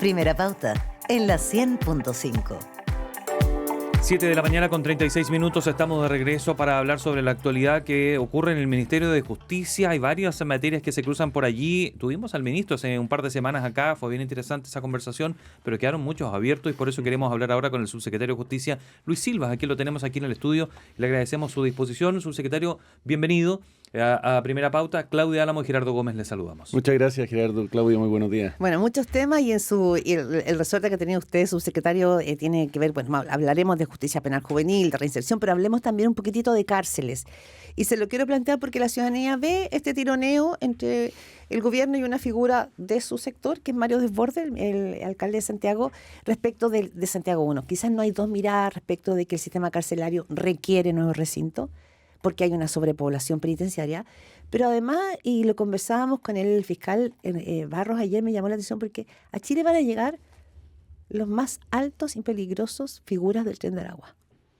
Primera Pauta, en la 100.5. 7 de la mañana con 36 minutos, estamos de regreso para hablar sobre la actualidad que ocurre en el Ministerio de Justicia. Hay varias materias que se cruzan por allí. Tuvimos al ministro hace un par de semanas acá, fue bien interesante esa conversación, pero quedaron muchos abiertos y por eso queremos hablar ahora con el subsecretario de Justicia, Luis Silva. Aquí lo tenemos aquí en el estudio. Le agradecemos su disposición. Subsecretario, bienvenido a Primera Pauta. Claudia Álamo y Gerardo Gómez, les saludamos. Muchas gracias, Gerardo. Claudia, muy buenos días. Bueno, muchos temas y el resorte que ha tenido usted, subsecretario, tiene que ver, bueno, hablaremos de justicia penal juvenil, de reinserción, pero hablemos también un poquitito de cárceles. Y se lo quiero plantear porque la ciudadanía ve este tironeo entre el gobierno y una figura de su sector, que es Mario Desbordes, el alcalde de Santiago, respecto de Santiago 1. Quizás no hay dos miradas respecto de que el sistema carcelario requiere nuevos recintos, porque hay una sobrepoblación penitenciaria, pero además, y lo conversábamos con el fiscal Barros ayer, me llamó la atención porque a Chile van a llegar los más altos y peligrosos figuras del Tren de Aragua.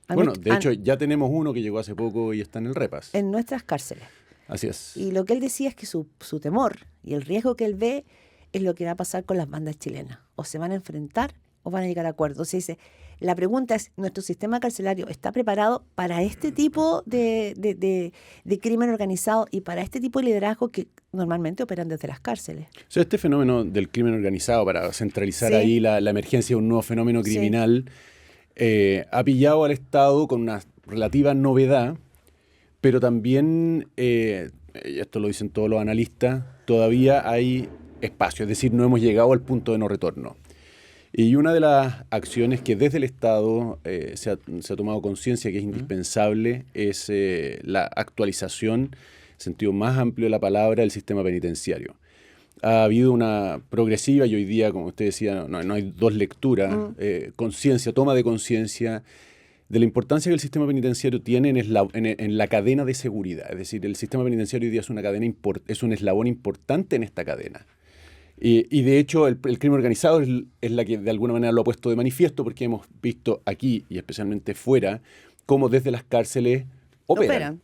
Bueno, de hecho ya tenemos uno que llegó hace poco y está en el Repas. En nuestras cárceles. Así es. Y lo que él decía es que su temor y el riesgo que él ve es lo que va a pasar con las bandas chilenas. O se van a enfrentar o van a llegar a acuerdos. O sea, dice, la pregunta es, ¿nuestro sistema carcelario está preparado para este tipo de crimen organizado y para este tipo de liderazgo que normalmente operan desde las cárceles? O sea, este fenómeno del crimen organizado, para centralizar ahí la emergencia de un nuevo fenómeno criminal, ha pillado al Estado con una relativa novedad, pero también, y esto lo dicen todos los analistas, todavía hay espacio, es decir, no hemos llegado al punto de no retorno. Y una de las acciones que desde el Estado se ha tomado conciencia que es indispensable es la actualización, en sentido más amplio de la palabra, del sistema penitenciario. Ha habido una progresiva y hoy día, como usted decía, no hay dos lecturas, conciencia, toma de conciencia de la importancia que el sistema penitenciario tiene en la cadena de seguridad. Es decir, el sistema penitenciario hoy día es un eslabón importante en esta cadena. Y de hecho el crimen organizado es la que de alguna manera lo ha puesto de manifiesto, porque hemos visto aquí y especialmente fuera cómo desde las cárceles operan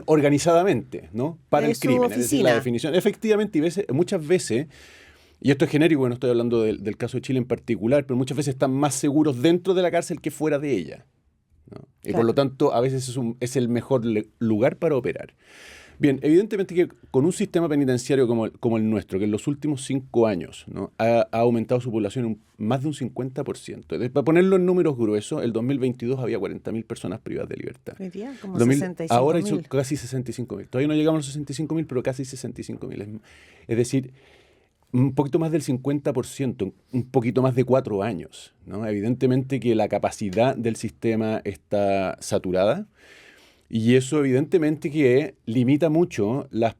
organizadamente, ¿no? Para el crimen. Es decir, la definición. Efectivamente, y muchas veces, y esto es genérico, no estoy hablando del caso de Chile en particular, pero muchas veces están más seguros dentro de la cárcel que fuera de ella, ¿no? Y por lo tanto, a veces es el mejor lugar para operar. Bien, evidentemente que con un sistema penitenciario como el nuestro, que en los últimos 5 años, ¿no? ha aumentado su población más de un 50%. Para ponerlo en números gruesos, el 2022 había 40.000 personas privadas de libertad. Hoy día, como 65.000. Ahora son casi 65.000. Todavía no llegamos a los 65.000, pero casi 65.000. Es decir, un poquito más del 50%, un poquito más de 4 años, ¿no? Evidentemente que la capacidad del sistema está saturada. Y eso evidentemente que limita mucho las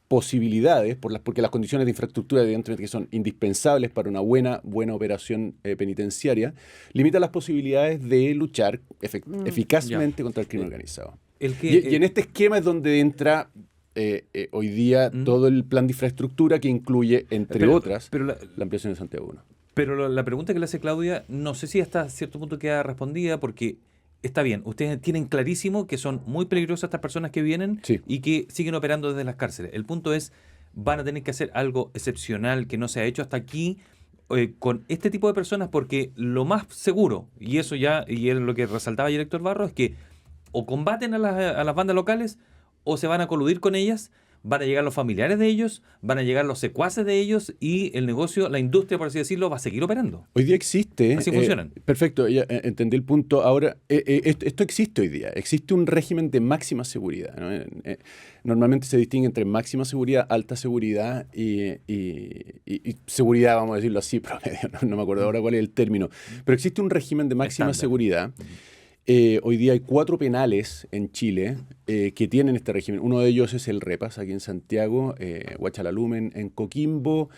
posibilidades, porque las condiciones de infraestructura evidentemente que son indispensables para una buena operación penitenciaria, limita las posibilidades de luchar eficazmente contra el crimen organizado. Y en este esquema es donde entra hoy día todo el plan de infraestructura que incluye, entre otras, la ampliación de Santiago 1. Pero la pregunta que le hace Claudia, no sé si hasta cierto punto queda respondida, porque está bien, ustedes tienen clarísimo que son muy peligrosas estas personas que vienen y que siguen operando desde las cárceles. El punto es, van a tener que hacer algo excepcional que no se ha hecho hasta aquí con este tipo de personas, porque lo más seguro, y eso ya, y es lo que resaltaba ayer Héctor Barro, es que o combaten a las bandas locales o se van a coludir con ellas, van a llegar los familiares de ellos, van a llegar los secuaces de ellos y el negocio, la industria, por así decirlo, va a seguir operando. Hoy día existe. Así funcionan. Perfecto, ya entendí el punto. Ahora, esto existe hoy día. Existe un régimen de máxima seguridad, ¿no? Normalmente se distingue entre máxima seguridad, alta seguridad y seguridad, vamos a decirlo así, promedio. No me acuerdo ahora cuál es el término. Pero existe un régimen de máxima seguridad. Hoy día hay 4 penales en Chile que tienen este régimen. Uno de ellos es el Repas, aquí en Santiago, Huachalalumen en Coquimbo.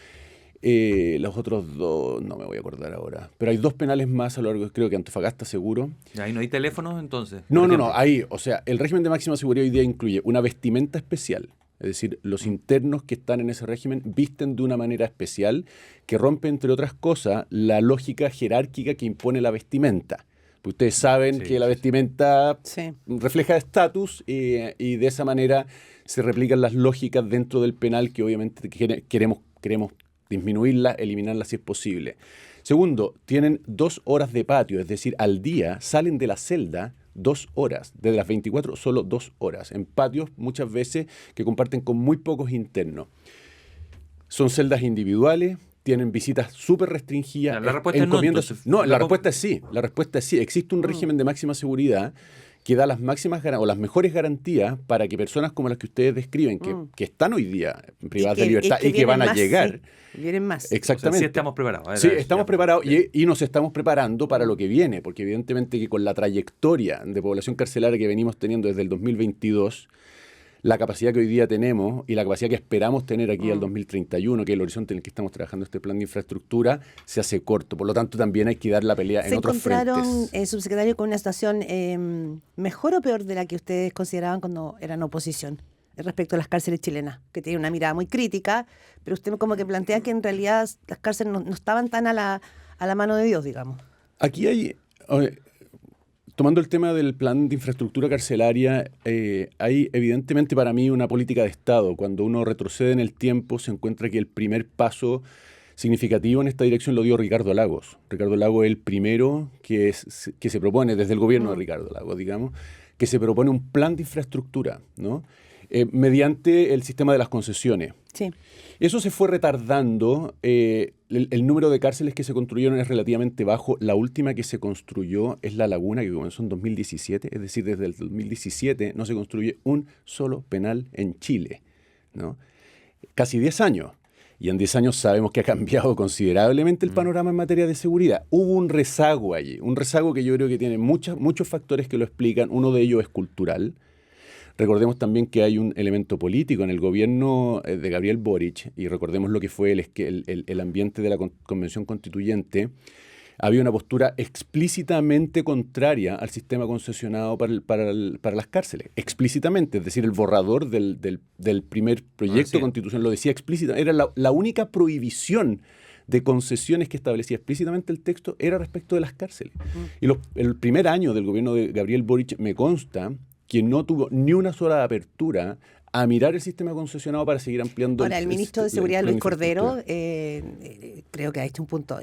Los otros 2 no me voy a acordar ahora. Pero hay 2 penales más a lo largo, creo que Antofagasta seguro. ¿Ahí no hay teléfonos entonces? No. Ahí, o sea, el régimen de máxima seguridad hoy día incluye una vestimenta especial. Es decir, los internos que están en ese régimen visten de una manera especial que rompe, entre otras cosas, la lógica jerárquica que impone la vestimenta. Pues ustedes saben que la vestimenta refleja estatus y de esa manera se replican las lógicas dentro del penal que obviamente queremos disminuirlas, eliminarlas si es posible. Segundo, tienen 2 horas de patio, es decir, al día salen de la celda 2 horas, de las 24 solo 2 horas, en patios muchas veces que comparten con muy pocos internos. Son celdas individuales, tienen visitas súper restringidas. La respuesta es no, entonces. No, la respuesta es sí, la respuesta es sí. Existe un régimen de máxima seguridad que da las máximas o las mejores garantías para que personas como las que ustedes describen, que están hoy día privadas de libertad y que van a llegar. Sí, vienen más. Exactamente. O sea, sí estamos preparados. Sí, estamos preparados y nos estamos preparando para lo que viene, porque evidentemente que con la trayectoria de población carcelaria que venimos teniendo desde el 2022, la capacidad que hoy día tenemos y la capacidad que esperamos tener aquí al 2031, que es el horizonte en el que estamos trabajando este plan de infraestructura, se hace corto. Por lo tanto, también hay que dar la pelea en otros frentes. ¿Se encontraron, subsecretario, con una situación mejor o peor de la que ustedes consideraban cuando eran oposición respecto a las cárceles chilenas? Que tiene una mirada muy crítica, pero usted como que plantea que en realidad las cárceles no estaban tan a la mano de Dios, digamos. Aquí hay... Tomando el tema del plan de infraestructura carcelaria, hay evidentemente para mí una política de Estado. Cuando uno retrocede en el tiempo, se encuentra que el primer paso significativo en esta dirección lo dio Ricardo Lagos. Ricardo Lagos es el primero que se propone, desde el gobierno de Ricardo Lagos, digamos, que se propone un plan de infraestructura, ¿no? Mediante el sistema de las concesiones. Sí. Eso se fue retardando. El número de cárceles que se construyeron es relativamente bajo. La última que se construyó es La Laguna, que comenzó en 2017. Es decir, desde el 2017 no se construye un solo penal en Chile, ¿no? Casi 10 años. Y en 10 años sabemos que ha cambiado considerablemente el panorama en materia de seguridad. Hubo un rezago allí. Un rezago que yo creo que tiene muchos factores que lo explican. Uno de ellos es cultural. Recordemos también que hay un elemento político en el gobierno de Gabriel Boric, y recordemos lo que fue el ambiente de la Convención Constituyente. Había una postura explícitamente contraria al sistema concesionado para las cárceles. Explícitamente, es decir, el borrador del primer proyecto de constitución lo decía explícitamente. Era la única prohibición de concesiones que establecía explícitamente el texto era respecto de las cárceles. Y el primer año del gobierno de Gabriel Boric me consta que no tuvo ni una sola apertura a mirar el sistema concesionado para seguir ampliando. Ahora, el ministro de Seguridad, Luis Cordero, creo que ha hecho un punto,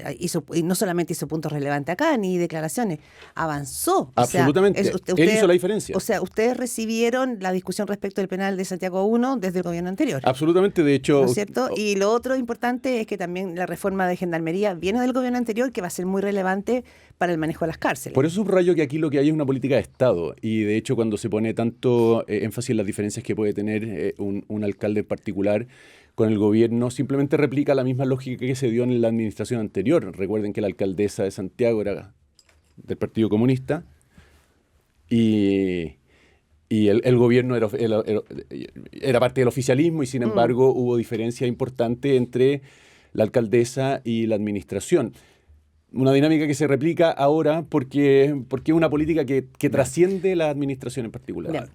y no solamente hizo puntos relevantes acá, ni declaraciones, avanzó. Absolutamente, él hizo la diferencia. O sea, ustedes recibieron la discusión respecto del penal de Santiago 1 desde el gobierno anterior. Absolutamente, de hecho. ¿No es cierto? Y lo otro importante es que también la reforma de Gendarmería viene del gobierno anterior, que va a ser muy relevante para el manejo de las cárceles. Por eso subrayo que aquí lo que hay es una política de Estado, y de hecho cuando se pone tanto énfasis en las diferencias que puede tener un alcalde en particular con el gobierno, simplemente replica la misma lógica que se dio en la administración anterior. Recuerden que la alcaldesa de Santiago era del Partido Comunista y el gobierno era parte del oficialismo, y sin embargo hubo diferencia importante entre la alcaldesa y la administración. Una dinámica que se replica ahora porque es una política que trasciende la administración en particular.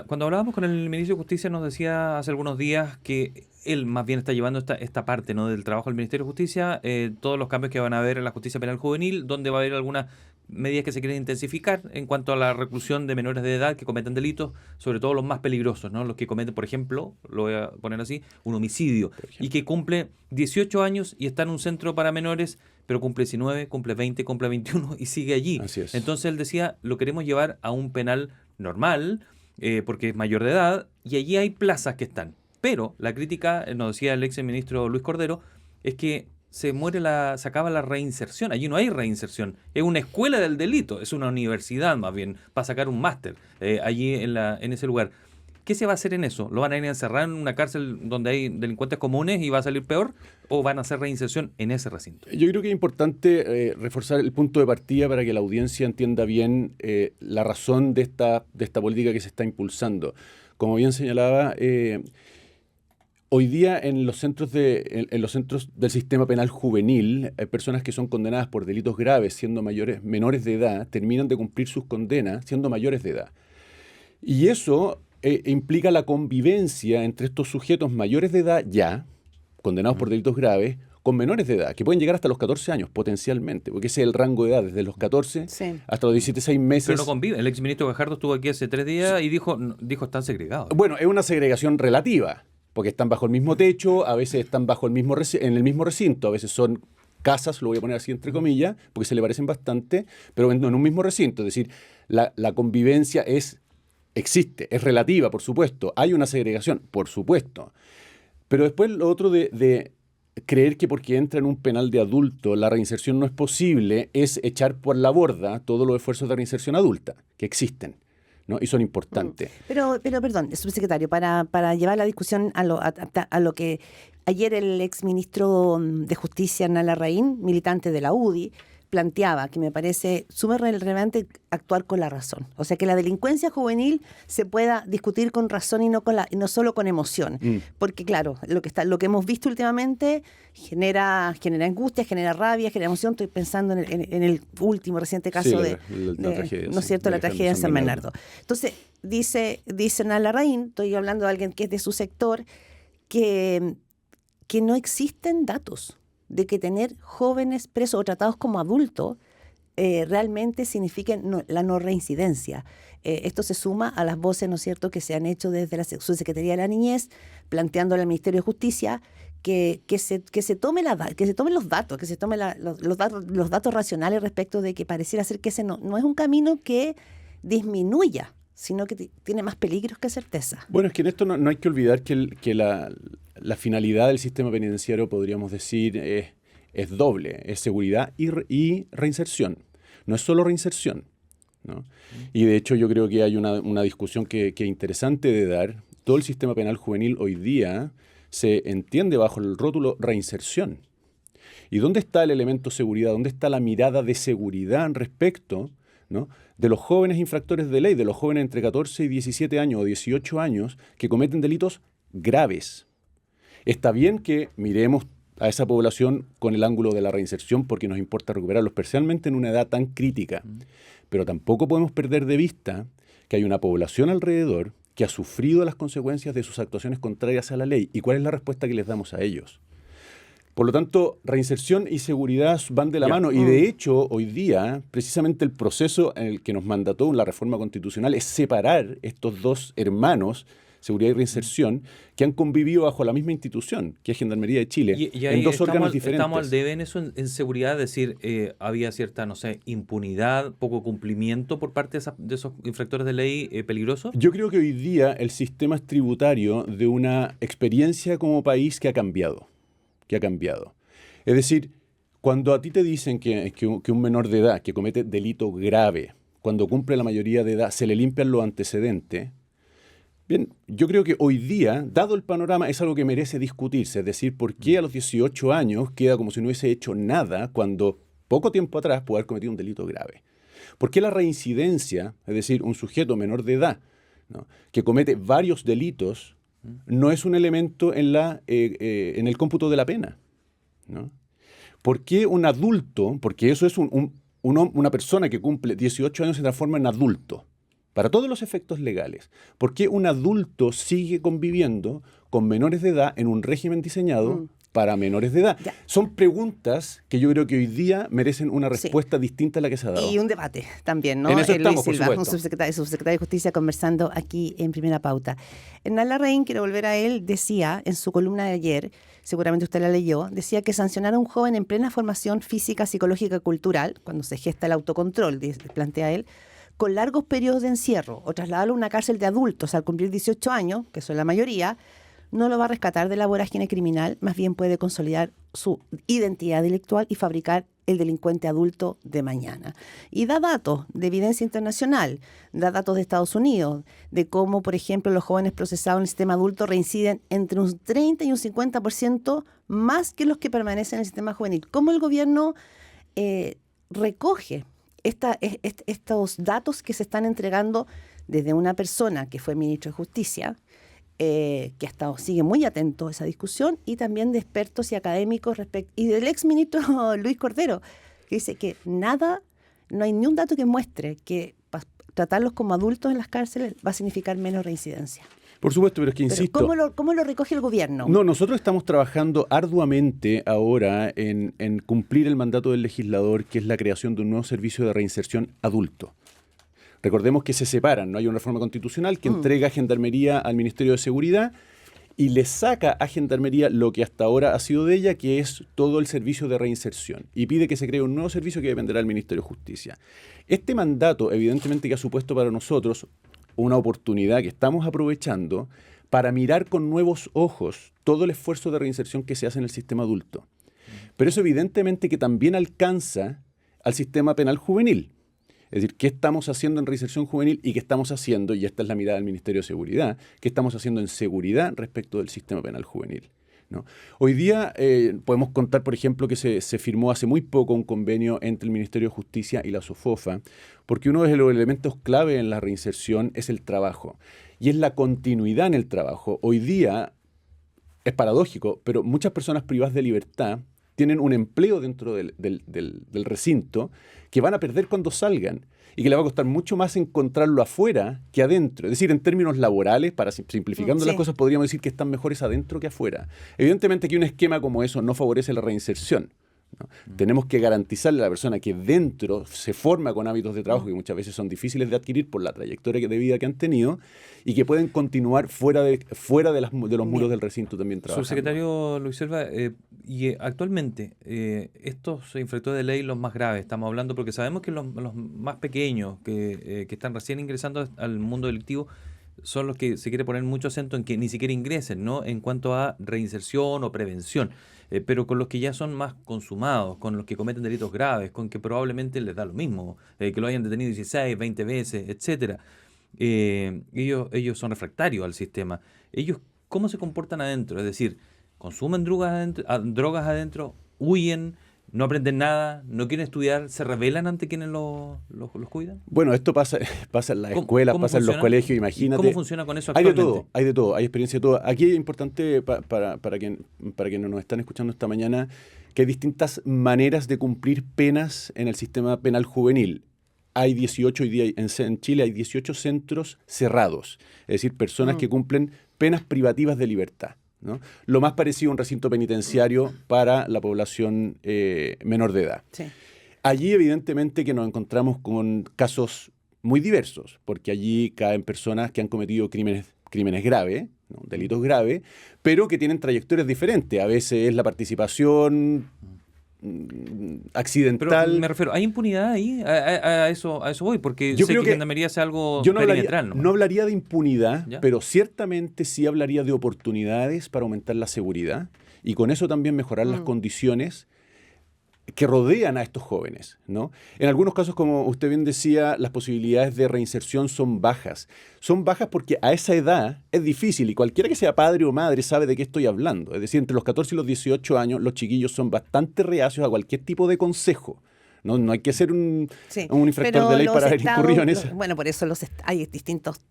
Cuando hablábamos con el ministro de Justicia nos decía hace algunos días que él más bien está llevando esta parte, ¿no?, del trabajo del Ministerio de Justicia, todos los cambios que van a haber en la justicia penal juvenil, donde va a haber algunas medidas que se quieren intensificar en cuanto a la reclusión de menores de edad que cometen delitos, sobre todo los más peligrosos, ¿no?, los que cometen, por ejemplo, lo voy a poner así, un homicidio, y que cumple 18 años y está en un centro para menores, pero cumple 19, cumple 20, cumple 21 y sigue allí. Así es. Entonces él decía, lo queremos llevar a un penal normal, porque es mayor de edad, y allí hay plazas que están. Pero la crítica, nos decía el ex ministro Luis Cordero, es que se acaba la reinserción. Allí no hay reinserción. Es una escuela del delito, es una universidad más bien, para sacar un máster allí en ese lugar. ¿Qué se va a hacer en eso? ¿Lo van a ir a encerrar en una cárcel donde hay delincuentes comunes y va a salir peor? ¿O van a hacer reinserción en ese recinto? Yo creo que es importante reforzar el punto de partida para que la audiencia entienda bien la razón de esta política que se está impulsando. Como bien señalaba, hoy día en los centros del sistema penal juvenil, personas que son condenadas por delitos graves siendo menores de edad, terminan de cumplir sus condenas siendo mayores de edad. Y eso implica la convivencia entre estos sujetos mayores de edad ya, condenados por delitos graves, con menores de edad, que pueden llegar hasta los 14 años potencialmente, porque ese es el rango de edad, desde los 14 hasta los 17 meses. Pero no conviven. El exministro Gajardo estuvo aquí hace 3 días y dijo están segregados. Bueno, es una segregación relativa. porque están bajo el mismo techo, a veces están bajo en el mismo recinto, a veces son casas, lo voy a poner así entre comillas, porque se le parecen bastante, pero en un mismo recinto. Es decir, la convivencia existe, es relativa, por supuesto. Hay una segregación, por supuesto. Pero después lo otro de creer que porque entra en un penal de adulto la reinserción no es posible es echar por la borda todos los esfuerzos de reinserción adulta que existen, ¿no? Y son importantes. Pero perdón, subsecretario, para llevar la discusión a lo que ayer el exministro de Justicia, Hernán Larraín, militante de la UDI, planteaba, que me parece súper relevante actuar con la razón. O sea, que la delincuencia juvenil se pueda discutir con razón y no solo con emoción. Porque, claro, lo que hemos visto últimamente genera angustia, genera rabia, genera emoción. Estoy pensando en el último reciente caso de tragedia, ¿no es cierto?, la tragedia de San Bernardo. Entonces, dice Hernán Larraín, estoy hablando de alguien que es de su sector, que no existen datos de que tener jóvenes presos o tratados como adultos realmente signifique la no reincidencia. Esto se suma a las voces, ¿no es cierto?, que se han hecho desde la Subsecretaría de la Niñez, planteándole al Ministerio de Justicia que se tomen los datos, que se tomen los datos racionales respecto de que pareciera ser que ese no es un camino que disminuya, sino que tiene más peligros que certeza. Bueno, es que en esto no hay que olvidar que la finalidad del sistema penitenciario, podríamos decir, es doble, es seguridad y reinserción. No es solo reinserción, ¿no? Y de hecho yo creo que hay una discusión que es interesante de dar. Todo el sistema penal juvenil hoy día se entiende bajo el rótulo reinserción. ¿Y dónde está el elemento seguridad? ¿Dónde está la mirada de seguridad respecto, ¿no?, de los jóvenes infractores de ley, de los jóvenes entre 14 y 17 años o 18 años que cometen delitos graves? Está bien que miremos a esa población con el ángulo de la reinserción porque nos importa recuperarlos, especialmente en una edad tan crítica. Pero tampoco podemos perder de vista que hay una población alrededor que ha sufrido las consecuencias de sus actuaciones contrarias a la ley. ¿Y cuál es la respuesta que les damos a ellos? Por lo tanto, reinserción y seguridad van de la mano. Y de hecho, hoy día, precisamente el proceso en el que nos mandató la reforma constitucional es separar estos dos hermanos, seguridad y reinserción, que han convivido bajo la misma institución, que es Gendarmería de Chile, y ahí en dos órganos diferentes. Estamos al debe en eso, en seguridad, es decir, había cierta, impunidad, poco cumplimiento por parte de esos infractores de ley peligrosos. Yo creo que hoy día el sistema es tributario de una experiencia como país que ha cambiado. Es decir, cuando a ti te dicen que un menor de edad que comete delito grave, cuando cumple la mayoría de edad, se le limpian los antecedentes, bien, yo creo que hoy día, dado el panorama, es algo que merece discutirse. Es decir, ¿por qué a los 18 años queda como si no hubiese hecho nada cuando poco tiempo atrás pudo haber cometido un delito grave? ¿Por qué la reincidencia, es decir, un sujeto menor de edad, ¿no?, que comete varios delitos, no es un elemento en el cómputo de la pena, ¿no? ¿Por qué un adulto, porque eso es una persona que cumple 18 años se transforma en adulto, para todos los efectos legales? ¿Por qué un adulto sigue conviviendo con menores de edad en un régimen diseñado para menores de edad? Son preguntas que yo creo que hoy día merecen una respuesta distinta a la que se ha dado. Y un debate también, ¿no? En eso estamos, Luis Silva, por supuesto. subsecretario de Justicia, conversando aquí en Primera Pauta. Hernán Larraín, quiero volver a él, decía en su columna de ayer, seguramente usted la leyó, decía que sancionar a un joven en plena formación física, psicológica y cultural, cuando se gesta el autocontrol, plantea él, con largos periodos de encierro o trasladarlo a una cárcel de adultos al cumplir 18 años, que son la mayoría, no lo va a rescatar de la vorágine criminal, más bien puede consolidar su identidad delictual y fabricar el delincuente adulto de mañana. Y da datos de evidencia internacional, da datos de Estados Unidos, de cómo, por ejemplo, los jóvenes procesados en el sistema adulto reinciden entre un 30 y un 50% más que los que permanecen en el sistema juvenil. ¿Cómo el gobierno recoge estos datos que se están entregando desde una persona que fue ministro de Justicia, que sigue muy atento a esa discusión, y también de expertos y académicos y del exministro Luis Cordero, que dice que no hay ni un dato que muestre que tratarlos como adultos en las cárceles va a significar menos reincidencia? Por supuesto, pero es que insisto... ¿Cómo lo recoge el gobierno? No, nosotros estamos trabajando arduamente ahora en cumplir el mandato del legislador, que es la creación de un nuevo servicio de reinserción adulto. Recordemos que se separan, ¿no? Hay una reforma constitucional que entrega Gendarmería al Ministerio de Seguridad y le saca a Gendarmería lo que hasta ahora ha sido de ella, que es todo el servicio de reinserción, y pide que se cree un nuevo servicio que dependerá del Ministerio de Justicia. Este mandato, evidentemente, que ha supuesto para nosotros una oportunidad que estamos aprovechando para mirar con nuevos ojos todo el esfuerzo de reinserción que se hace en el sistema adulto. Pero eso evidentemente que también alcanza al sistema penal juvenil. Es decir, ¿qué estamos haciendo en reinserción juvenil y qué estamos haciendo, y esta es la mirada del Ministerio de Seguridad, qué estamos haciendo en seguridad respecto del sistema penal juvenil? ¿No? Hoy día podemos contar, por ejemplo, que se firmó hace muy poco un convenio entre el Ministerio de Justicia y la SOFOFA, porque uno de los elementos clave en la reinserción es el trabajo, y es la continuidad en el trabajo. Hoy día, es paradójico, pero muchas personas privadas de libertad tienen un empleo dentro del recinto que van a perder cuando salgan y que les va a costar mucho más encontrarlo afuera que adentro. Es decir, en términos laborales, para simplificando las cosas, podríamos decir que están mejores adentro que afuera. Evidentemente que un esquema como eso no favorece la reinserción, ¿no? Tenemos que garantizarle a la persona que dentro se forma con hábitos de trabajo que muchas veces son difíciles de adquirir por la trayectoria de vida que han tenido y que pueden continuar fuera de los muros del recinto también trabajando. Subsecretario Luis Selva, y actualmente estos infractores de ley, los más graves, estamos hablando porque sabemos que los más pequeños que están recién ingresando al mundo delictivo son los que se quiere poner mucho acento en que ni siquiera ingresen, ¿no?, en cuanto a reinserción o prevención. Pero con los que ya son más consumados, con los que cometen delitos graves, con que probablemente les da lo mismo, que lo hayan detenido 16, 20 veces, etcétera. Ellos son refractarios al sistema. ¿Ellos cómo se comportan adentro? Es decir, ¿consumen drogas adentro? ¿Huyen? ¿No aprenden nada? ¿No quieren estudiar? ¿Se rebelan ante quienes los cuidan? Bueno, esto pasa en las escuelas, pasa en los colegios, imagínate. ¿Cómo funciona con eso actualmente? Hay de todo, hay experiencia de todo. Aquí es importante para quienes nos están escuchando esta mañana que hay distintas maneras de cumplir penas en el sistema penal juvenil. Hay 18, hoy día en Chile hay 18 centros cerrados, es decir, personas que cumplen penas privativas de libertad, ¿no? Lo más parecido a un recinto penitenciario para la población menor de edad. Sí. Allí evidentemente que nos encontramos con casos muy diversos, porque allí caen personas que han cometido crímenes graves, ¿no?, delitos graves, pero que tienen trayectorias diferentes. A veces es la participación accidental. Pero me refiero, ¿hay impunidad ahí? A eso voy, porque yo sé creo que Gendarmería hace algo yo no perimetral. No hablaría de impunidad, ¿ya?, pero ciertamente sí hablaría de oportunidades para aumentar la seguridad y con eso también mejorar las condiciones que rodean a estos jóvenes, ¿no? En algunos casos, como usted bien decía, las posibilidades de reinserción son bajas. Son bajas porque a esa edad es difícil y cualquiera que sea padre o madre sabe de qué estoy hablando. Es decir, entre los 14 y los 18 años los chiquillos son bastante reacios a cualquier tipo de consejo. No hay que ser un infractor de ley para haber incurrido en eso. Bueno, por eso hay distintos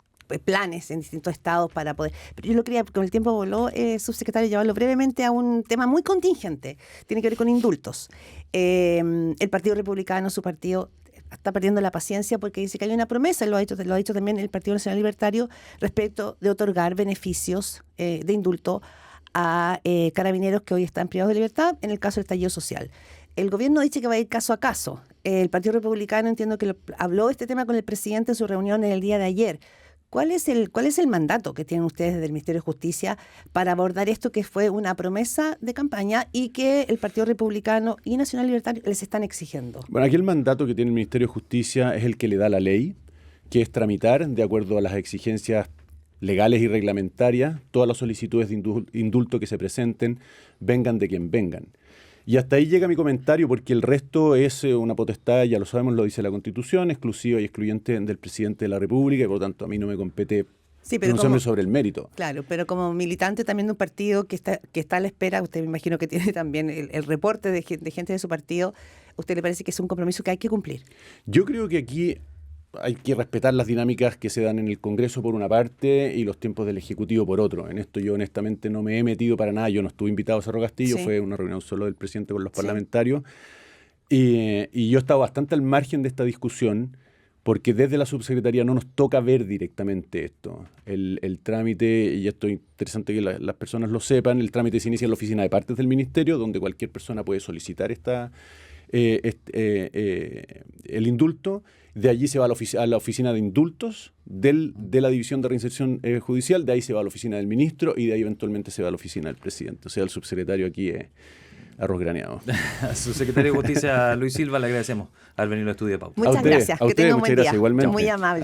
planes en distintos estados para poder... Pero yo lo quería, con el tiempo voló, subsecretario, llevarlo brevemente a un tema muy contingente. Tiene que ver con indultos. El Partido Republicano, su partido, está perdiendo la paciencia porque dice que hay una promesa, lo ha dicho también el Partido Nacional Libertario, respecto de otorgar beneficios de indulto a carabineros que hoy están privados de libertad en el caso del estallido social. El gobierno dice que va a ir caso a caso. El Partido Republicano, entiendo que habló de este tema con el presidente en su reunión el día de ayer. ¿Cuál es el mandato que tienen ustedes desde el Ministerio de Justicia para abordar esto que fue una promesa de campaña y que el Partido Republicano y Nacional Libertario les están exigiendo? Bueno, aquí el mandato que tiene el Ministerio de Justicia es el que le da la ley, que es tramitar, de acuerdo a las exigencias legales y reglamentarias, todas las solicitudes de indulto que se presenten, vengan de quien vengan. Y hasta ahí llega mi comentario, porque el resto es una potestad, ya lo sabemos, lo dice la Constitución, exclusiva y excluyente del presidente de la República, y por lo tanto a mí no me compete pronunciarme sobre el mérito. Claro, pero como militante también de un partido que está a la espera, usted me imagino que tiene también el reporte de gente de su partido, ¿usted le parece que es un compromiso que hay que cumplir? Yo creo que aquí hay que respetar las dinámicas que se dan en el Congreso por una parte y los tiempos del Ejecutivo por otro. En esto yo honestamente no me he metido para nada. Yo no estuve invitado a Cerro Castillo, fue una reunión solo del presidente con los parlamentarios. Y yo he estado bastante al margen de esta discusión porque desde la subsecretaría no nos toca ver directamente esto. El trámite, y esto es interesante que las personas lo sepan, el trámite se inicia en la oficina de partes del Ministerio, donde cualquier persona puede solicitar el indulto, de allí se va a la oficina de indultos de la División de Reinserción Judicial, de ahí se va a la oficina del ministro y de ahí eventualmente se va a la oficina del presidente. O sea, el subsecretario aquí es arroz graneado. A su secretario de Justicia, Luis Silva, le agradecemos al venir al estudio de Pauta. Muchas gracias. A ustedes, muchas gracias, igualmente. Muy amable.